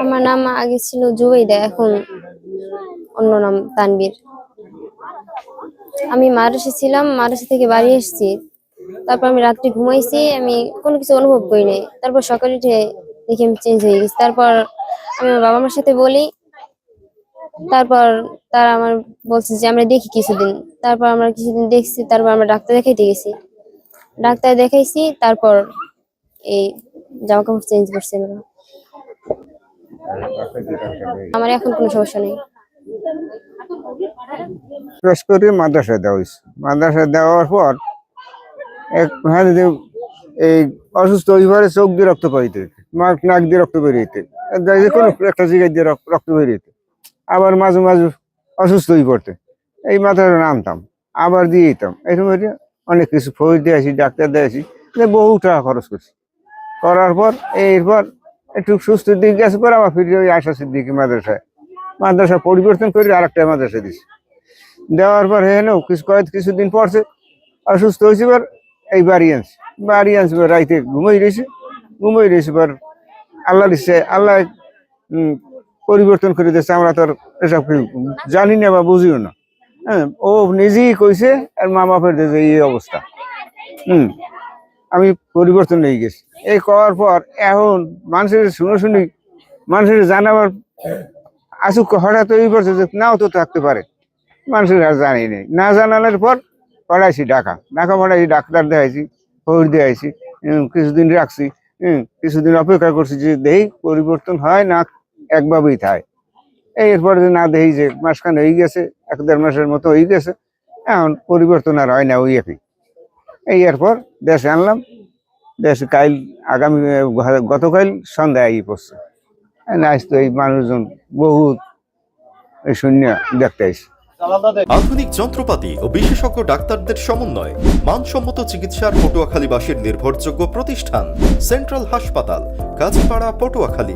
আমার নাম আগে ছিল জুবাইদা, এখন অন্য নাম তানবীর। আমি মাদ্রাসা ছিলাম, মাদ্রাসা থেকে বাড়ি এসেছি। তারপর আমি রাত্রে ঘুমাইছি, আমি কোনো কিছু অনুভব করি নাই। তারপর সকালে উঠে দেখি আমি চেঞ্জ হয়ে গেছি। তারপর আমি আমার বাবা মার সাথে বলি, তারপর তারা আমার বলছে যে আমরা দেখি কিছুদিন। তারপর আমরা কিছুদিন দেখছি, তারপর আমরা ডাক্তার দেখাইতে গেছি। ডাক্তার দেখাইছি, তারপর এই জামা কাপড় চেঞ্জ করছে ওরা। আমার এখন কোনো সমস্যা নেই। শেষ করে মাদ্রাসায় দেওয়া হয়েছে। মাদ্রাসায় দেওয়ার পর এই অসুস্থ হইবারে চোখ দিয়ে রক্ত পাইতে, নাক দিয়ে রক্ত বেরিয়েতে, যে কোনো একটা জায়গায় দিয়ে রক্ত বেরিয়েতে, আবার মাঝে মাঝে অসুস্থ হয়ে পড়তে এই মাদ্রাসা নামতাম, আবার দিয়ে দিতাম। এরকম অনেক কিছু ফৌজ দিয়ে আসি, ডাক্তার দিয়ে আসি, বহু টাকা খরচ করছি। করার পর এরপর একটু সুস্থ দিকে গেছে পর আবার ফিরে ওই আশা সিদ্দিকি মাদ্রাসা পরিবর্তন করে আর একটা মাদ্রাসা দিছি। দেওয়ার পর হেন কিছুদিন পরছে অসুস্থ হয়েছে, এবার এই বাড়ি আনছি রাইতে ঘুমাই রয়েছি পর আল্লাহ দিচ্ছে, আল্লাহ পরিবর্তন করে দিচ্ছে। আমরা তো আর এসব জানি না বা বুঝিও না। হ্যাঁ, ও নিজেই কইছে আর মা বাপের যে এই অবস্থা। আমি পরিবর্তন হয়ে গেছি। এই করার পর এখন মানুষের শুনি মানুষের জানাবার আসুক, হঠাৎ এই করছে যে নাও তো থাকতে পারে, মানুষের আর জানি নেই। না জানানোর পর পড়াইছি ঢাকা পড়াইছি, ডাক্তার দেখাইছি, খবর দেখাইছি, কিছুদিন রাখছি, কিছুদিন অপেক্ষা করছি যে দেহি পরিবর্তন হয় না একভাবেই থাকে। এরপরে যে না দেখি যে মাসখানে হয়ে গেছে, 1-1.5 মাসের মতো হয়ে গেছে, এখন পরিবর্তন আর হয় না ওই একই। এরপর দেশে আনলাম, দেশে গতকাল সন্ধ্যায় আই পড়ছে। আজ তো এই মানুষজন বহুত এই শূন্য দেখতে আসছে। আধুনিক যন্ত্রপাতি ও বিশেষজ্ঞ ডাক্তারদের সমন্বয়, মানসম্মত চিকিৎসার পটুয়াখালীবাসীর নির্ভরযোগ্য প্রতিষ্ঠান সেন্ট্রাল হাসপাতাল, কাজীপাড়া, পটুয়াখালী।